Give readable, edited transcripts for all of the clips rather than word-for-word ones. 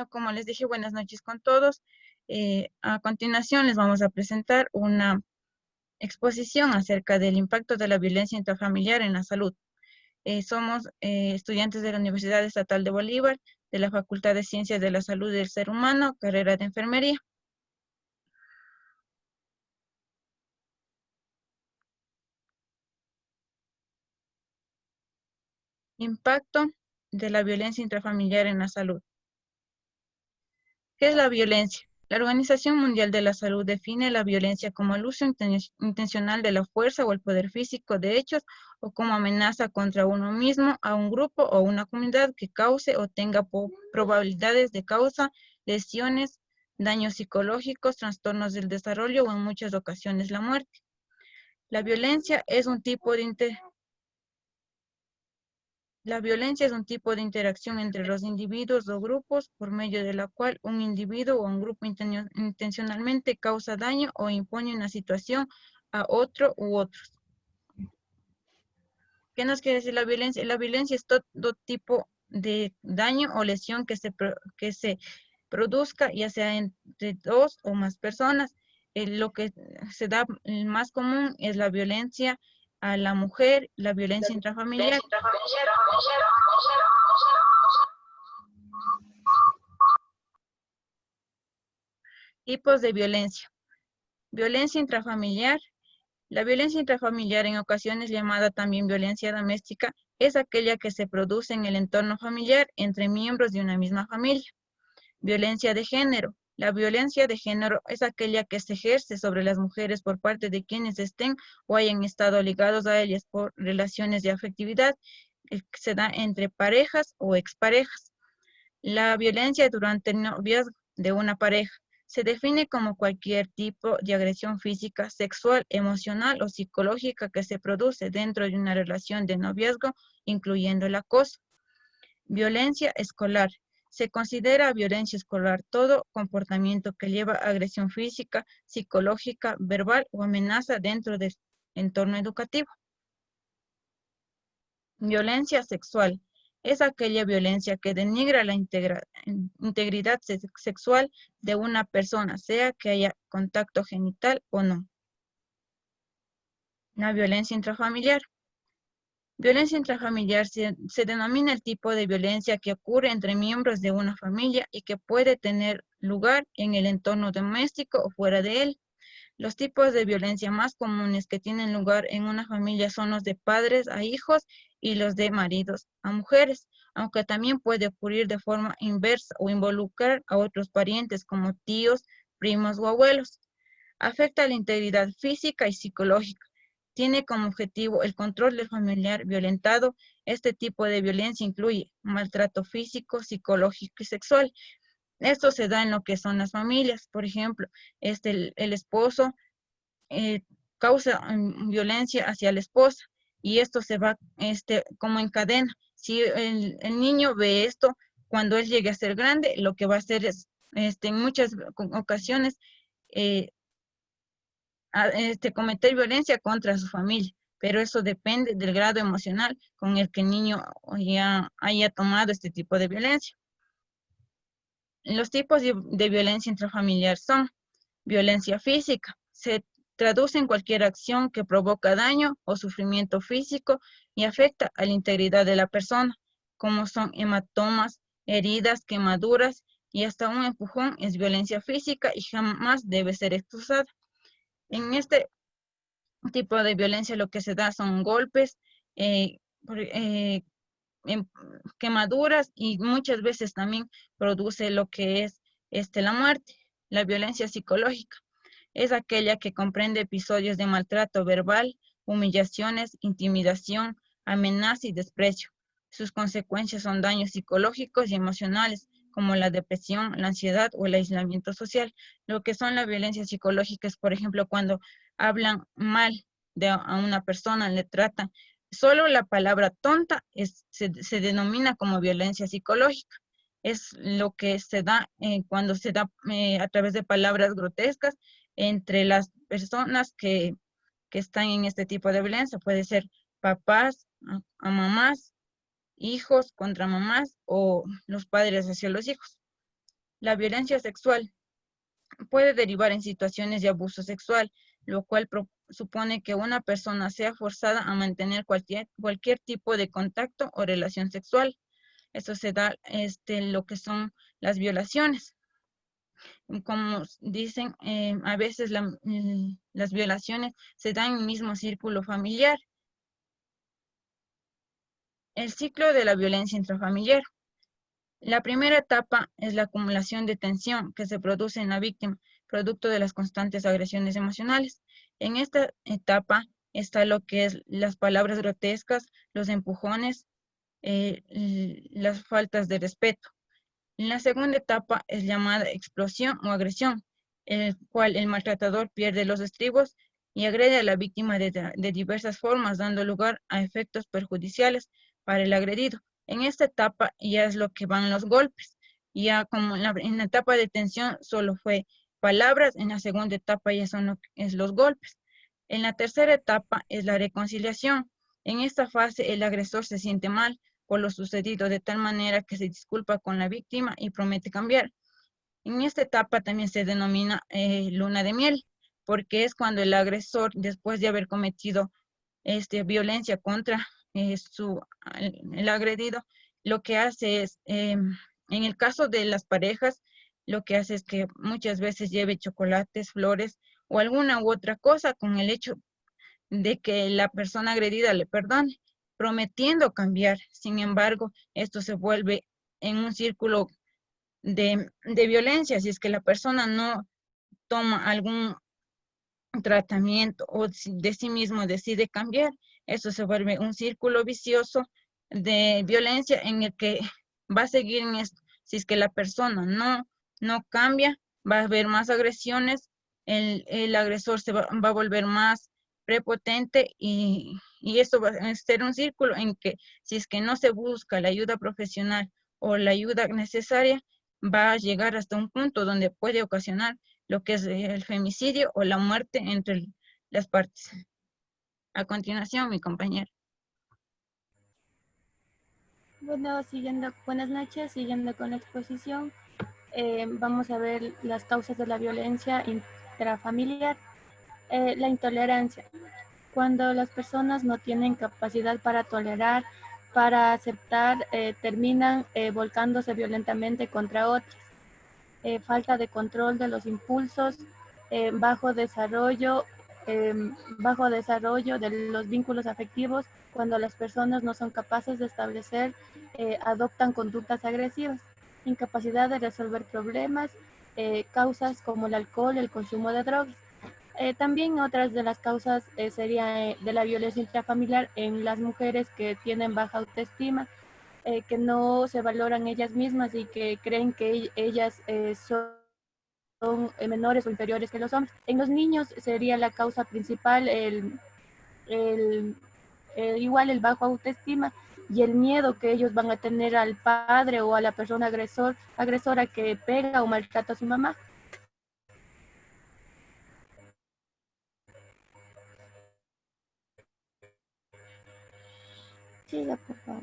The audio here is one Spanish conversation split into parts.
Como les dije, buenas noches con todos. A continuación les vamos a presentar una exposición acerca del impacto de la violencia intrafamiliar en la salud. Somos estudiantes de la Universidad Estatal de Bolívar, de la Facultad de Ciencias de la Salud del Ser Humano, carrera de Enfermería. Impacto de la violencia intrafamiliar en la salud. ¿Qué es la violencia? La Organización Mundial de la Salud define la violencia como el uso intencional de la fuerza o el poder físico de hechos o como amenaza contra uno mismo, a un grupo o una comunidad que cause o tenga probabilidades de causa, lesiones, daños psicológicos, trastornos del desarrollo o en muchas ocasiones la muerte. La violencia es un tipo de interacción entre los individuos o grupos por medio de la cual un individuo o un grupo intencionalmente causa daño o impone una situación a otro u otros. ¿Qué nos quiere decir la violencia? La violencia es todo tipo de daño o lesión que se produzca, ya sea entre dos o más personas. Lo que se da más común es la violencia a la mujer, la violencia intrafamiliar. Tipos de violencia. Violencia intrafamiliar. La violencia intrafamiliar, en ocasiones llamada también violencia doméstica, es aquella que se produce en el entorno familiar entre miembros de una misma familia. Violencia de género. La violencia de género es aquella que se ejerce sobre las mujeres por parte de quienes estén o hayan estado ligados a ellas por relaciones de afectividad, que se da entre parejas o exparejas. La violencia durante el noviazgo de una pareja se define como cualquier tipo de agresión física, sexual, emocional o psicológica que se produce dentro de una relación de noviazgo, incluyendo el acoso. Violencia escolar. Se considera violencia escolar todo comportamiento que lleva a agresión física, psicológica, verbal o amenaza dentro del entorno educativo. Violencia sexual. Es aquella violencia que denigra la integridad sexual de una persona, sea que haya contacto genital o no. La violencia intrafamiliar. Violencia intrafamiliar se denomina el tipo de violencia que ocurre entre miembros de una familia y que puede tener lugar en el entorno doméstico o fuera de él. Los tipos de violencia más comunes que tienen lugar en una familia son los de padres a hijos y los de maridos a mujeres, aunque también puede ocurrir de forma inversa o involucrar a otros parientes como tíos, primos o abuelos. Afecta la integridad física y psicológica. Tiene como objetivo el control del familiar violentado. Este tipo de violencia incluye maltrato físico, psicológico y sexual. Esto se da en lo que son las familias. Por ejemplo, el esposo causa violencia hacia la esposa y esto se va como en cadena. Si el niño ve esto, cuando él llegue a ser grande, lo que va a hacer es, en muchas ocasiones, cometer violencia contra su familia, pero eso depende del grado emocional con el que el niño ya haya tomado este tipo de violencia. Los tipos de violencia intrafamiliar son violencia física. Se traduce en cualquier acción que provoca daño o sufrimiento físico y afecta a la integridad de la persona, como son hematomas, heridas, quemaduras y hasta un empujón es violencia física y jamás debe ser excusada. En este tipo de violencia lo que se da son golpes, eh, em, quemaduras y muchas veces también produce lo que es la muerte. La violencia psicológica es aquella que comprende episodios de maltrato verbal, humillaciones, intimidación, amenaza y desprecio. Sus consecuencias son daños psicológicos y emocionales, como la depresión, la ansiedad o el aislamiento social. Lo que son la violencia psicológica es, por ejemplo, cuando hablan mal a una persona, le tratan. Solo la palabra tonta se denomina como violencia psicológica. Es lo que se da cuando se da a través de palabras grotescas entre las personas que están en este tipo de violencia. Puede ser papás a mamás, hijos contra mamás o los padres hacia los hijos. La violencia sexual puede derivar en situaciones de abuso sexual, lo cual supone que una persona sea forzada a mantener cualquier tipo de contacto o relación sexual. Eso se da lo que son las violaciones. Como dicen, a veces las violaciones se dan en el mismo círculo familiar. El ciclo de la violencia intrafamiliar. La primera etapa es la acumulación de tensión que se produce en la víctima, producto de las constantes agresiones emocionales. En esta etapa está lo que es las palabras grotescas, los empujones, las faltas de respeto. La segunda etapa es llamada explosión o agresión, en el cual el maltratador pierde los estribos y agrede a la víctima de diversas formas, dando lugar a efectos perjudiciales para el agredido. En esta etapa ya es lo que van los golpes. Ya como en la etapa de tensión solo fue palabras, en la segunda etapa ya son los golpes. En la tercera etapa es la reconciliación. En esta fase el agresor se siente mal por lo sucedido de tal manera que se disculpa con la víctima y promete cambiar. En esta etapa también se denomina luna de miel, porque es cuando el agresor, después de haber cometido violencia contra el agredido, lo que hace es, en el caso de las parejas, lo que hace es que muchas veces lleve chocolates, flores o alguna u otra cosa con el hecho de que la persona agredida le perdone, prometiendo cambiar. Sin embargo, esto se vuelve en un círculo de violencia si es que la persona no toma algún tratamiento o de sí mismo decide cambiar. Eso se vuelve un círculo vicioso de violencia en el que va a seguir en esto. Si es que la persona no cambia, va a haber más agresiones, el agresor va a volver más prepotente y esto va a ser un círculo en que si es que no se busca la ayuda profesional o la ayuda necesaria, va a llegar hasta un punto donde puede ocasionar lo que es el femicidio o la muerte entre las partes. A continuación, mi compañero. Bueno, buenas noches, siguiendo con la exposición, vamos a ver las causas de la violencia intrafamiliar. La intolerancia. Cuando las personas no tienen capacidad para tolerar, para aceptar, terminan volcándose violentamente contra otros. Falta de control de los impulsos, bajo desarrollo, bajo desarrollo de los vínculos afectivos. Cuando las personas no son capaces de establecer, adoptan conductas agresivas, incapacidad de resolver problemas, causas como el alcohol, el consumo de drogas. También otras de las causas sería de la violencia intrafamiliar en las mujeres que tienen baja autoestima, que no se valoran ellas mismas y que creen que ellas son menores o inferiores que los hombres. En los niños sería la causa principal igual el bajo autoestima y el miedo que ellos van a tener al padre o a la persona agresora que pega o maltrata a su mamá. Siga, por favor.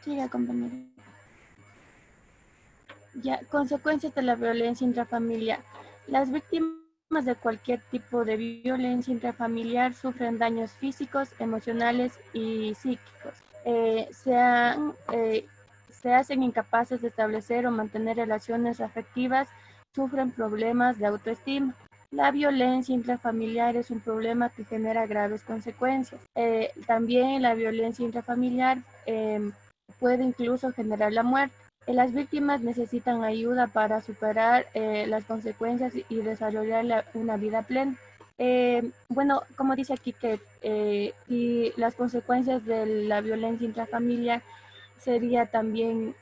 Siga, compañero. Ya, consecuencias de la violencia intrafamiliar. Las víctimas de cualquier tipo de violencia intrafamiliar sufren daños físicos, emocionales y psíquicos. Se hacen incapaces de establecer o mantener relaciones afectivas, sufren problemas de autoestima. La violencia intrafamiliar es un problema que genera graves consecuencias. También la violencia intrafamiliar puede incluso generar la muerte. Las víctimas necesitan ayuda para superar las consecuencias y desarrollar una vida plena. Bueno, como dice aquí que y las consecuencias de la violencia intrafamiliar sería también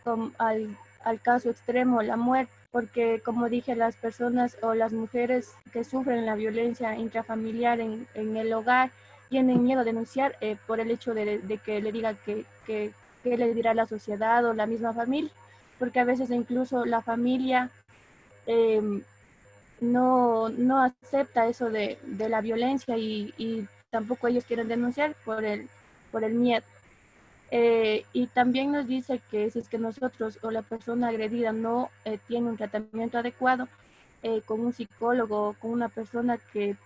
al caso extremo la muerte, porque como dije, las personas o las mujeres que sufren la violencia intrafamiliar en el hogar tienen miedo a denunciar por el hecho de que le diga que le dirá la sociedad o la misma familia, porque a veces incluso la familia no acepta eso de la violencia y tampoco ellos quieren denunciar por el miedo. Y también nos dice que si es que nosotros o la persona agredida no tiene un tratamiento adecuado con un psicólogo, con una persona que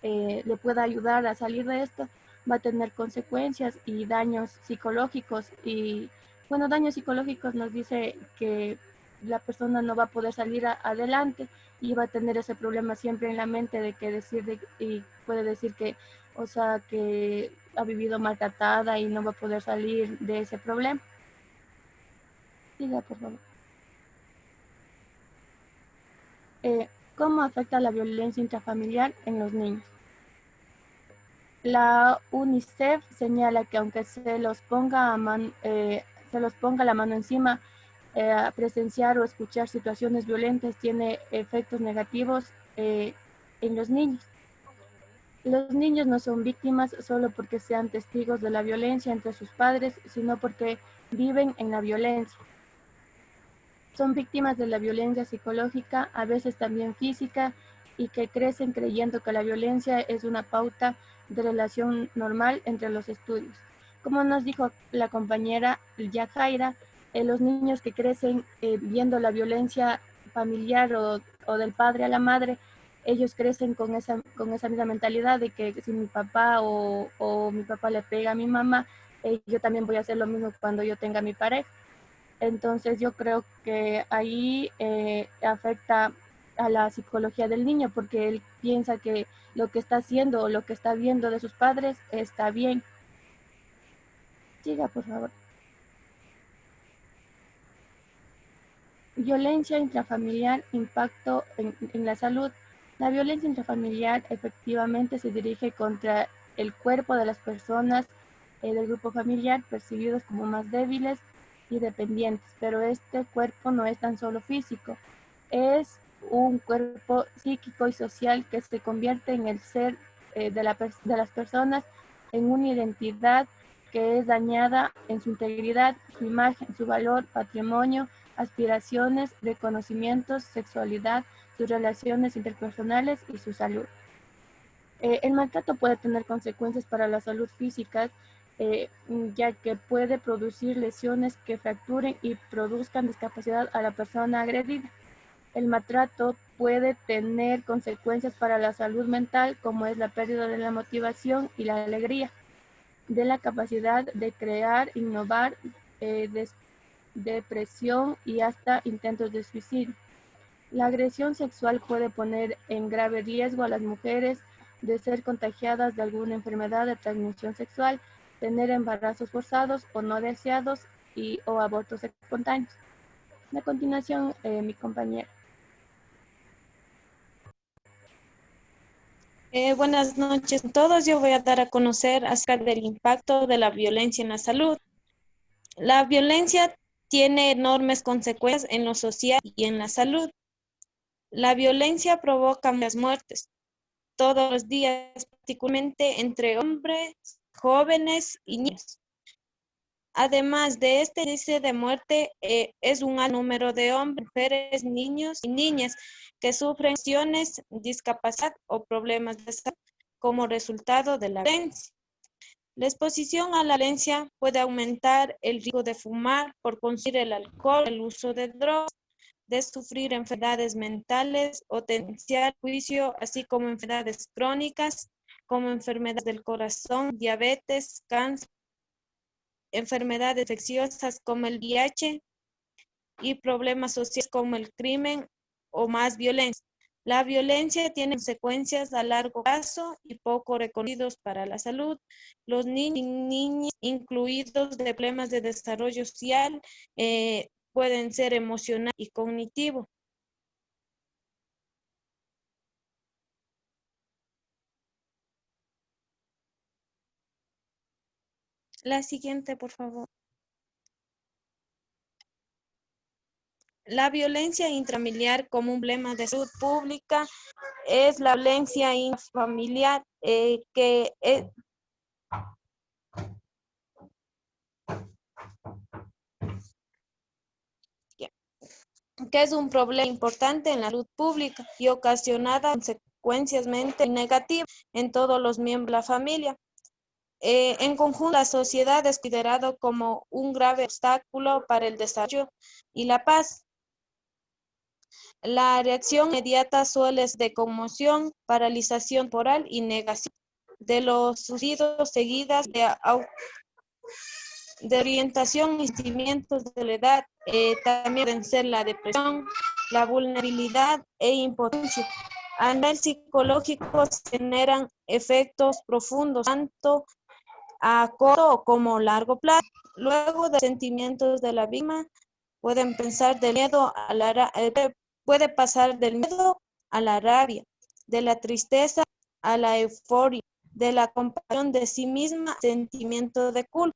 le pueda ayudar a salir de esto, va a tener consecuencias y daños psicológicos. Y bueno, daños psicológicos nos dice que la persona no va a poder salir adelante y va a tener ese problema siempre en la mente de que y puede decir que, o sea, que ha vivido maltratada y no va a poder salir de ese problema. Siga, por favor. ¿Cómo afecta la violencia intrafamiliar en los niños? La UNICEF señala que aunque se los ponga la mano encima, presenciar o escuchar situaciones violentas tiene efectos negativos en los niños. Los niños no son víctimas solo porque sean testigos de la violencia entre sus padres, sino porque viven en la violencia. Son víctimas de la violencia psicológica, a veces también física, y que crecen creyendo que la violencia es una pauta de relación normal entre los estudios. Como nos dijo la compañera Yajaira, los niños que crecen viendo la violencia familiar o del padre a la madre, ellos crecen con esa misma mentalidad de que si mi papá o mi papá le pega a mi mamá, yo también voy a hacer lo mismo cuando yo tenga mi pareja. Entonces yo creo que ahí afecta a la psicología del niño porque él piensa que lo que está haciendo o lo que está viendo de sus padres está bien. Siga, por favor. Violencia intrafamiliar, impacto en la salud. La violencia intrafamiliar efectivamente se dirige contra el cuerpo de las personas del grupo familiar percibidos como más débiles y dependientes, pero este cuerpo no es tan solo físico, es un cuerpo psíquico y social que se convierte en el ser de las personas, en una identidad que es dañada en su integridad, su imagen, su valor, patrimonio, aspiraciones, reconocimientos, sexualidad, sus relaciones interpersonales y su salud. El maltrato puede tener consecuencias para la salud física, ya que puede producir lesiones que fracturen y produzcan discapacidad a la persona agredida. El maltrato puede tener consecuencias para la salud mental, como es la pérdida de la motivación y la alegría, de la capacidad de crear, innovar, depresión y hasta intentos de suicidio. La agresión sexual puede poner en grave riesgo a las mujeres de ser contagiadas de alguna enfermedad de transmisión sexual, tener embarazos forzados o no deseados o abortos espontáneos. A continuación, mi compañera. Buenas noches a todos. Yo voy a dar a conocer acerca del impacto de la violencia en la salud. La violencia tiene enormes consecuencias en lo social y en la salud. La violencia provoca muchas muertes todos los días, particularmente entre hombres, jóvenes y niños. Además de este índice de muerte, es un alto número de hombres, mujeres, niños y niñas que sufren lesiones, discapacidad o problemas de salud como resultado de la violencia. La exposición a la violencia puede aumentar el riesgo de fumar por consumir el alcohol, el uso de drogas, de sufrir enfermedades mentales o tener juicio, así como enfermedades crónicas, como enfermedades del corazón, diabetes, cáncer, enfermedades infecciosas como el VIH y problemas sociales como el crimen o más violencia. La violencia tiene consecuencias a largo plazo y poco reconocidos para la salud. Los niños y niñas incluidos de problemas de desarrollo social pueden ser emocional y cognitivo. La siguiente, por favor. La violencia intrafamiliar como un problema de salud pública es la violencia intrafamiliar que que es un problema importante en la salud pública y ocasionada consecuencias negativas en todos los miembros de la familia. En conjunto, la sociedad es considerado como un grave obstáculo para el desarrollo y la paz. La reacción inmediata suele ser de conmoción, paralización temporal y negación de los suicidios, seguidas de orientación y sentimientos de soledad. También pueden ser la depresión, la vulnerabilidad e impotencia. A nivel psicológico se generan efectos profundos, tanto a corto como largo plazo. Luego de sentimientos de la víctima, pueden pensar del miedo a puede pasar del miedo a la rabia, de la tristeza a la euforia, de la compasión de sí misma, sentimiento de culpa.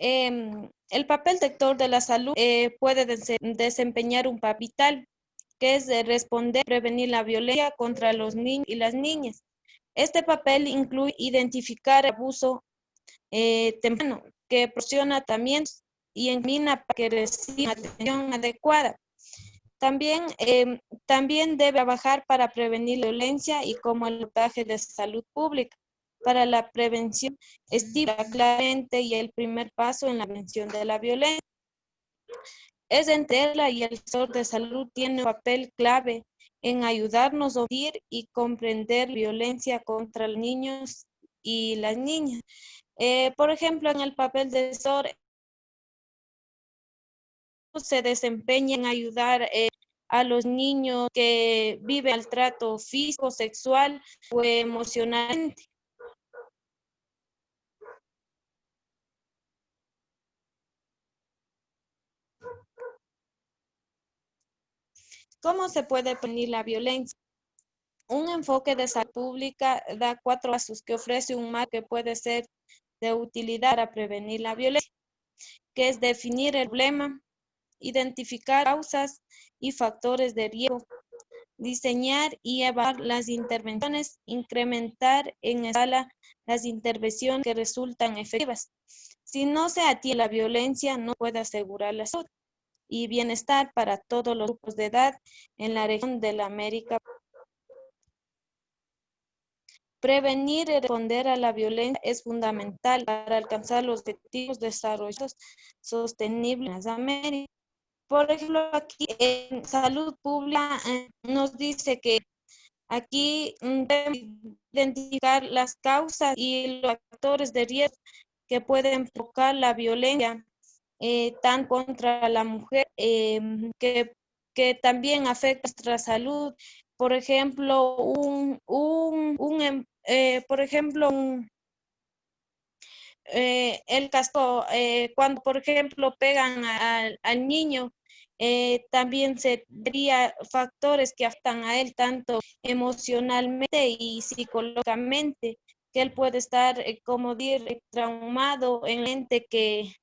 El papel sector de la salud puede desempeñar un papel vital, que es de responder, prevenir la violencia contra los niños y las niñas. Este papel incluye identificar el abuso temprano, que proporciona también y encamina para que reciban atención adecuada. También debe trabajar para prevenir la violencia y como el montaje de salud pública. Para la prevención, estipula claramente y el primer paso en la prevención de la violencia. Es entenderla y el sector de salud tiene un papel clave en ayudarnos a oír y comprender la violencia contra los niños y las niñas. Por ejemplo, en el papel del sector se desempeña en ayudar a los niños que viven maltrato físico, sexual o emocionalmente. ¿Cómo se puede prevenir la violencia? Un enfoque de salud pública da 4 pasos que ofrece un marco que puede ser de utilidad para prevenir la violencia, que es definir el problema, identificar causas y factores de riesgo, diseñar y evaluar las intervenciones, incrementar en escala las intervenciones que resultan efectivas. Si no se atiende la violencia, no puede asegurar la salud y bienestar para todos los grupos de edad en la región de la América. Prevenir y responder a la violencia es fundamental para alcanzar los objetivos de desarrollo sostenible en las Américas. Por ejemplo, aquí en salud pública nos dice que aquí deben identificar las causas y los factores de riesgo que pueden provocar la violencia, tan contra la mujer, que también afecta nuestra salud. Por ejemplo, el caso, cuando por ejemplo pegan al niño, también se vería factores que afectan a él tanto emocionalmente y psicológicamente, que él puede estar, como decir, traumado en la mente que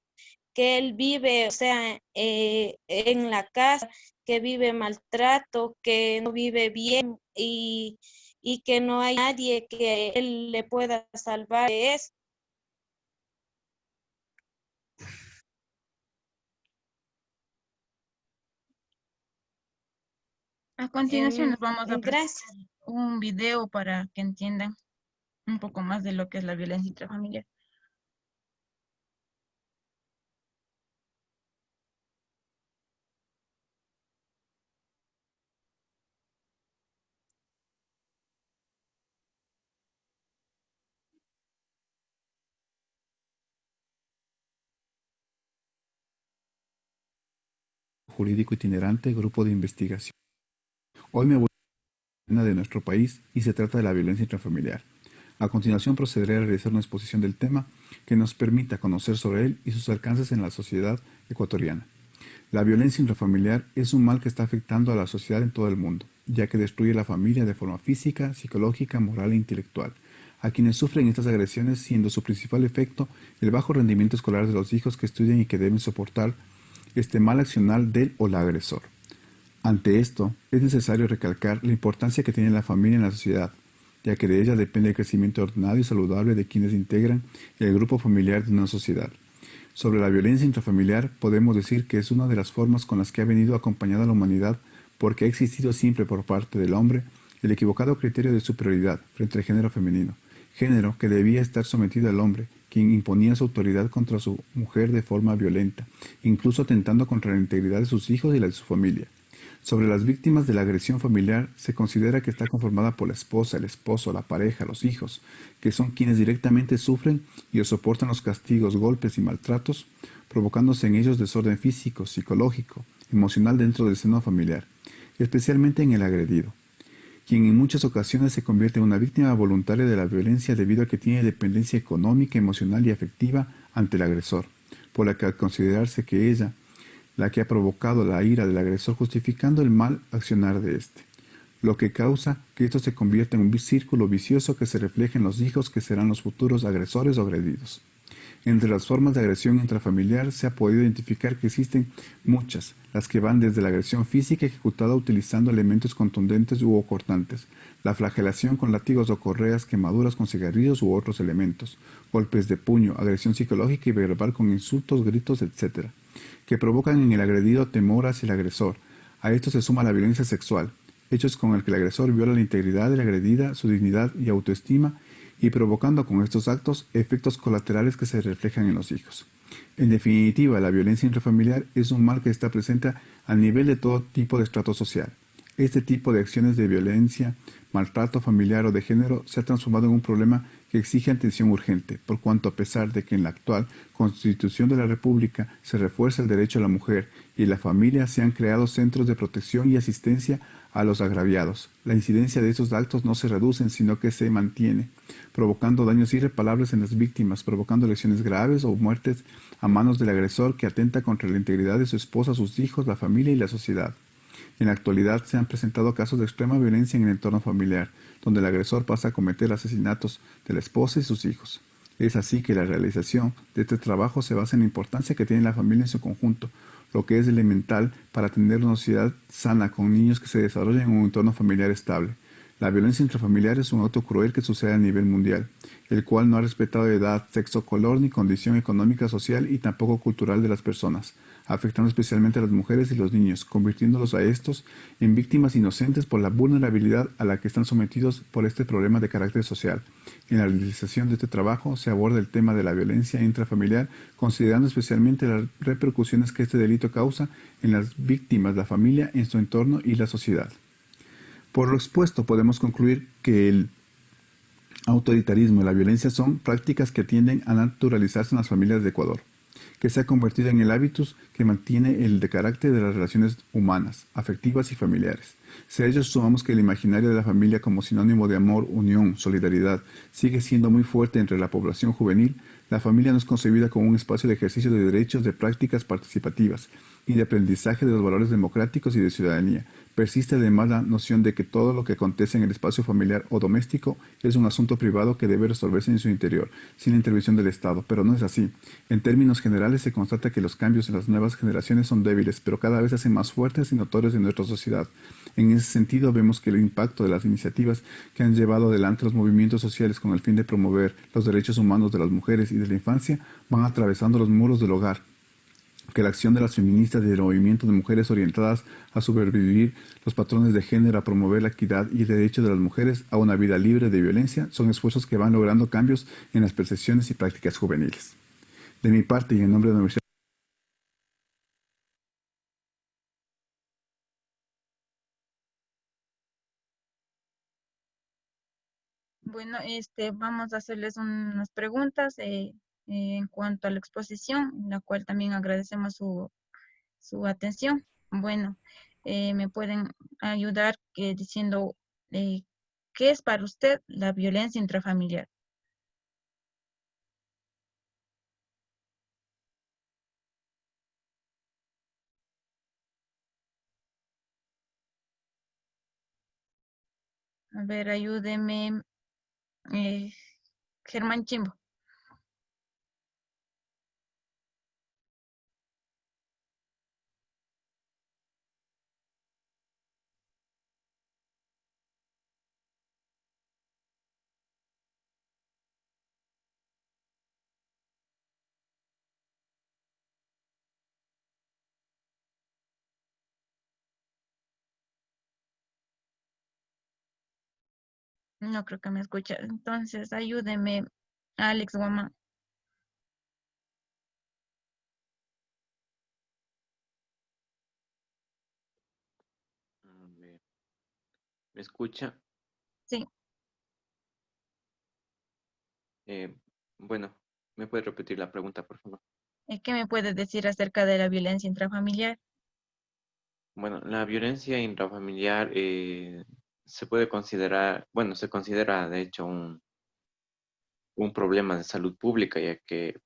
él vive, o sea, en la casa, que vive maltrato, que no vive bien y que no hay nadie que él le pueda salvar de eso. A continuación nos vamos a presentar Gracias. un video para que entiendan un poco más de lo que es la violencia intrafamiliar. Jurídico itinerante, grupo de investigación. Hoy me voy a hablar de nuestro país y se trata de la violencia intrafamiliar. A continuación procederé a realizar una exposición del tema que nos permita conocer sobre él y sus alcances en la sociedad ecuatoriana. La violencia intrafamiliar es un mal que está afectando a la sociedad en todo el mundo, ya que destruye la familia de forma física, psicológica, moral e intelectual. A quienes sufren estas agresiones, siendo su principal efecto el bajo rendimiento escolar de los hijos que estudian y que deben soportar este mal accional del o la agresor. Ante esto, es necesario recalcar la importancia que tiene la familia en la sociedad, ya que de ella depende el crecimiento ordenado y saludable de quienes integran el grupo familiar de una sociedad. Sobre la violencia intrafamiliar, podemos decir que es una de las formas con las que ha venido acompañada la humanidad porque ha existido siempre por parte del hombre el equivocado criterio de superioridad frente al género femenino, género que debía estar sometido al hombre, quien imponía su autoridad contra su mujer de forma violenta, incluso atentando contra la integridad de sus hijos y la de su familia. Sobre las víctimas de la agresión familiar, se considera que está conformada por la esposa, el esposo, la pareja, los hijos, que son quienes directamente sufren y o soportan los castigos, golpes y maltratos, provocándose en ellos desorden físico, psicológico, emocional dentro del seno familiar, especialmente en el agredido, quien en muchas ocasiones se convierte en una víctima voluntaria de la violencia debido a que tiene dependencia económica, emocional y afectiva ante el agresor, por la que al considerarse que ella la que ha provocado la ira del agresor justificando el mal accionar de éste, lo que causa que esto se convierta en un círculo vicioso que se refleja en los hijos que serán los futuros agresores o agredidos. Entre las formas de agresión intrafamiliar se ha podido identificar que existen muchas, las que van desde la agresión física ejecutada utilizando elementos contundentes u cortantes, la flagelación con látigos o correas, quemaduras con cigarrillos u otros elementos, golpes de puño, agresión psicológica y verbal con insultos, gritos, etc., que provocan en el agredido temor hacia el agresor. A esto se suma la violencia sexual, hechos con el que el agresor viola la integridad de la agredida, su dignidad y autoestima, y provocando con estos actos efectos colaterales que se reflejan en los hijos. En definitiva, la violencia intrafamiliar es un mal que está presente a nivel de todo tipo de estrato social. Este tipo de acciones de violencia, maltrato familiar o de género se ha transformado en un problema que exige atención urgente, por cuanto a pesar de que en la actual Constitución de la República se refuerza el derecho a la mujer y la familia, se han creado centros de protección y asistencia a los agraviados. La incidencia de estos actos no se reduce, sino que se mantiene, provocando daños irreparables en las víctimas, provocando lesiones graves o muertes a manos del agresor que atenta contra la integridad de su esposa, sus hijos, la familia y la sociedad. En la actualidad se han presentado casos de extrema violencia en el entorno familiar, donde el agresor pasa a cometer asesinatos de la esposa y sus hijos. Es así que la realización de este trabajo se basa en la importancia que tiene la familia en su conjunto, lo que es elemental para tener una sociedad sana con niños que se desarrollen en un entorno familiar estable. La violencia intrafamiliar es un acto cruel que sucede a nivel mundial, el cual no ha respetado edad, sexo, color ni condición económica, social y tampoco cultural de las personas, afectando especialmente a las mujeres y los niños, convirtiéndolos a estos en víctimas inocentes por la vulnerabilidad a la que están sometidos por este problema de carácter social. En la realización de este trabajo se aborda el tema de la violencia intrafamiliar, considerando especialmente las repercusiones que este delito causa en las víctimas, la familia, en su entorno y la sociedad. Por lo expuesto, podemos concluir que el autoritarismo y la violencia son prácticas que tienden a naturalizarse en las familias de Ecuador, que se ha convertido en el hábitus que mantiene el de carácter de las relaciones humanas, afectivas y familiares. Si a ello sumamos que el imaginario de la familia como sinónimo de amor, unión, solidaridad, sigue siendo muy fuerte entre la población juvenil, la familia no es concebida como un espacio de ejercicio de derechos, de prácticas participativas y de aprendizaje de los valores democráticos y de ciudadanía. Persiste además la noción de que todo lo que acontece en el espacio familiar o doméstico es un asunto privado que debe resolverse en su interior, sin la intervención del Estado, pero no es así. En términos generales se constata que los cambios en las nuevas generaciones son débiles, pero cada vez se hacen más fuertes y notorios en nuestra sociedad. En ese sentido vemos que el impacto de las iniciativas que han llevado adelante los movimientos sociales con el fin de promover los derechos humanos de las mujeres y de la infancia van atravesando los muros del hogar, que la acción de las feministas y del movimiento de mujeres orientadas a supervivir los patrones de género, a promover la equidad y el derecho de las mujeres a una vida libre de violencia, son esfuerzos que van logrando cambios en las percepciones y prácticas juveniles. De mi parte y en nombre de la Universidad. Bueno, vamos a hacerles unas preguntas en cuanto a la exposición, la cual también agradecemos su atención. Bueno, me pueden ayudar diciendo eh, ¿qué es para usted la violencia intrafamiliar? A ver, ayúdeme, eh, Germán Chimbo. No creo que me escuche. Entonces, ayúdeme, Alex Guamán. A ver, ¿me escucha? Sí, Eh, bueno, ¿me puede repetir la pregunta, por favor? ¿qué me puede decir acerca de la violencia intrafamiliar? Bueno, la violencia intrafamiliar se puede considerar, bueno, se considera de hecho un problema de salud pública, ya que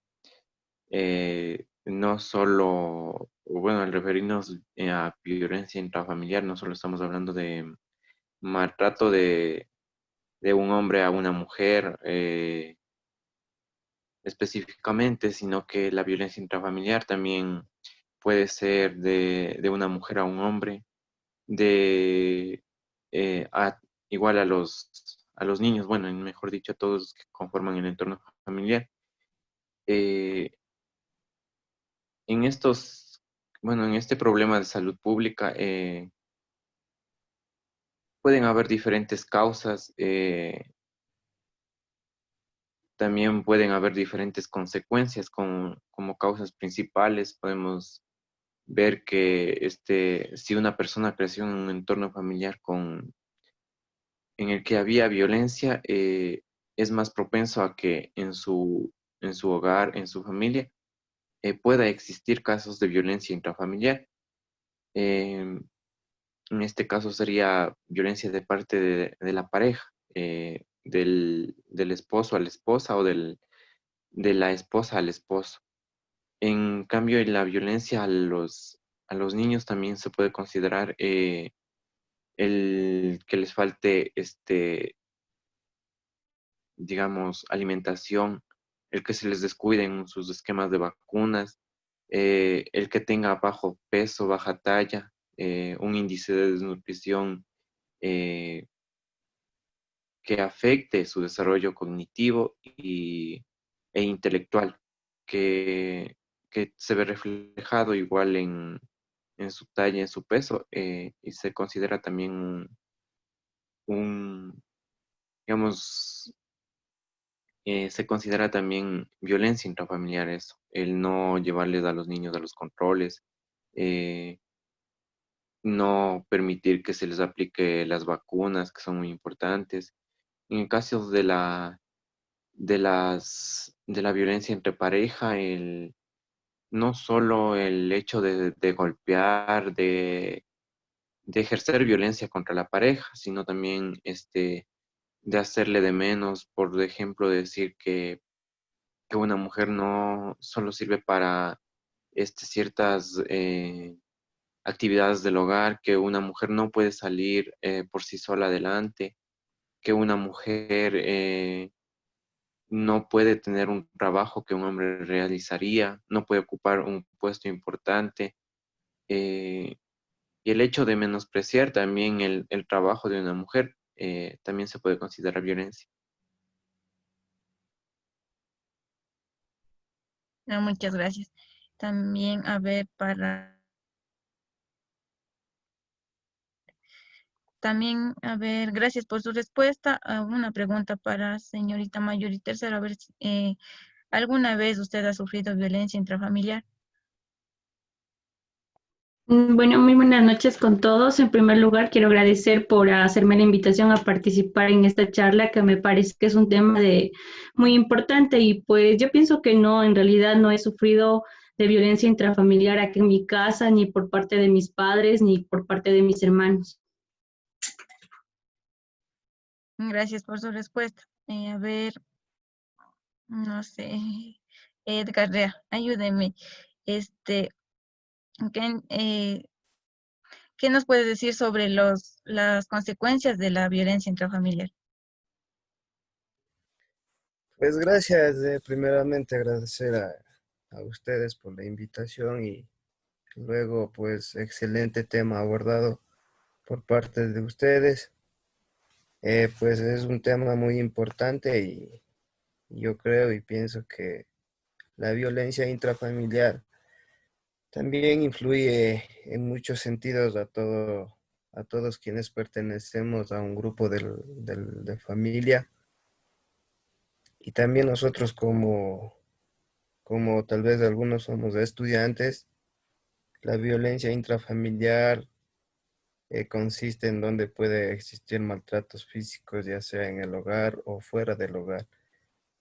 no solo, bueno, al referirnos a violencia intrafamiliar, no solo estamos hablando de maltrato de un hombre a una mujer específicamente, sino que la violencia intrafamiliar también puede ser de una mujer a un hombre, de eh, a- igual a los niños, bueno, mejor dicho, a todos los que conforman el entorno familiar. Eh, en estos, bueno, en este problema de salud pública pueden haber diferentes causas, también pueden haber diferentes consecuencias como causas principales. Podemos ver que si una persona creció en un entorno familiar en el que había violencia, es más propenso a que en su hogar, en su familia, pueda existir casos de violencia intrafamiliar. Eh, en este caso sería violencia de parte de la pareja, del esposo a la esposa o de la esposa al esposo. En cambio, la violencia a los niños también se puede considerar el que les falte, digamos, alimentación, el que se les descuiden sus esquemas de vacunas, el que tenga bajo peso, baja talla, un índice de desnutrición eh, que afecte su desarrollo cognitivo e intelectual, que, que se ve reflejado igual en su talla, en su peso, y se considera también un, digamos, se considera también violencia intrafamiliar eso, el no llevarles a los niños a los controles, eh, no permitir que se les aplique las vacunas, que son muy importantes. En el caso de la violencia entre pareja, no solo el hecho de golpear, de ejercer violencia contra la pareja, sino también de hacerle de menos, por ejemplo, decir que una mujer no solo sirve para ciertas actividades del hogar, que una mujer no puede salir por sí sola adelante, que una mujer no puede tener un trabajo que un hombre realizaría, no puede ocupar un puesto importante. eh, y el hecho de menospreciar también el trabajo de una mujer también se puede considerar violencia. No, muchas gracias. También, a ver, también, a ver, gracias por su respuesta. Una pregunta para señorita Mayor y tercera, a ver, ¿alguna vez usted ha sufrido violencia intrafamiliar? Bueno, muy buenas noches con todos. En primer lugar, quiero agradecer por hacerme la invitación a participar en esta charla, que me parece que es un tema muy importante y pues yo pienso que no, en realidad no he sufrido de violencia intrafamiliar aquí en mi casa, ni por parte de mis padres, ni por parte de mis hermanos. Gracias por su respuesta. A ver, no sé, Edgar Rea, ayúdeme. Este, ¿qué, qué nos puede decir sobre las consecuencias de la violencia intrafamiliar? Pues gracias, primeramente agradecer a ustedes por la invitación y luego pues excelente tema abordado por parte de ustedes. Pues es un tema muy importante y yo creo y pienso que la violencia intrafamiliar también influye en muchos sentidos a todo, a todos quienes pertenecemos a un grupo de familia, y también nosotros como tal vez algunos somos estudiantes. La violencia intrafamiliar consiste en donde puede existir maltratos físicos, ya sea en el hogar o fuera del hogar.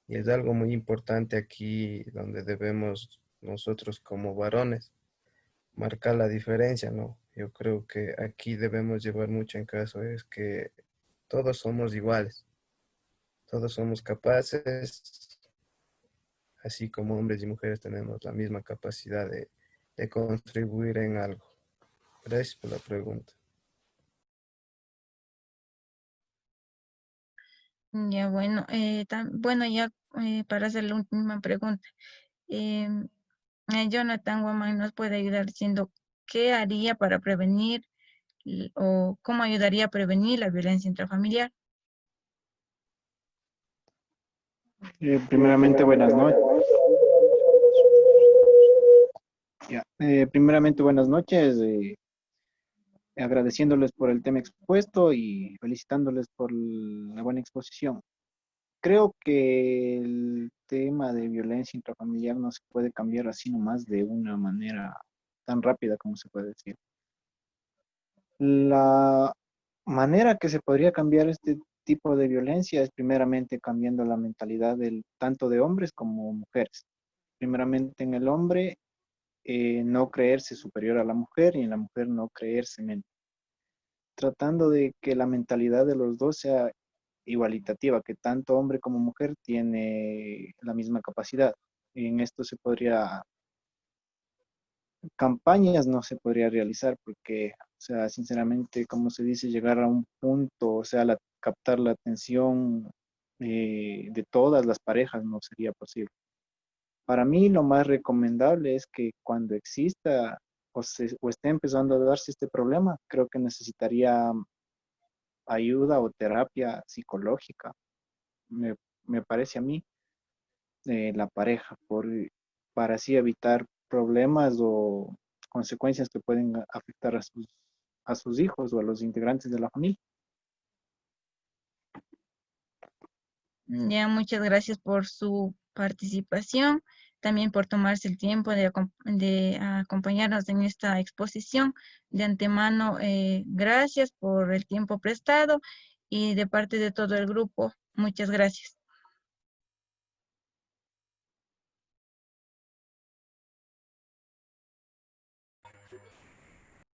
Y es algo muy importante aquí donde debemos nosotros como varones marcar la diferencia, ¿no? Yo creo que aquí debemos llevar mucho en caso es que todos somos iguales, todos somos capaces, así como hombres y mujeres tenemos la misma capacidad de contribuir en algo. Gracias por la pregunta. Ya, bueno, bueno, ya para hacer la última pregunta. em, Jonathan Woman nos puede ayudar diciendo qué haría para prevenir o cómo ayudaría a prevenir la violencia intrafamiliar. Primeramente, buenas noches. Primeramente, buenas noches. Agradeciéndoles por el tema expuesto y felicitándoles por la buena exposición. Creo que el tema de violencia intrafamiliar no se puede cambiar así nomás de una manera tan rápida como se puede decir. La manera que se podría cambiar este tipo de violencia es primeramente cambiando la mentalidad tanto de hombres como mujeres. Primeramente en el hombre, no creerse superior a la mujer y en la mujer no creerse menos. Tratando de que la mentalidad de los dos sea igualitativa, que tanto hombre como mujer tiene la misma capacidad. En esto campañas no se podría realizar porque, o sea, sinceramente, como se dice, llegar a un punto, o sea, captar la atención de todas las parejas no sería posible. Para mí lo más recomendable es que cuando exista o esté empezando a darse este problema, creo que necesitaría ayuda o terapia psicológica, me, me parece a mí, la pareja, para así evitar problemas o consecuencias que pueden afectar a sus hijos o a los integrantes de la familia. Ya, muchas gracias por su participación, también por tomarse el tiempo de acompañarnos en esta exposición. De antemano, gracias por el tiempo prestado y de parte de todo el grupo, muchas gracias.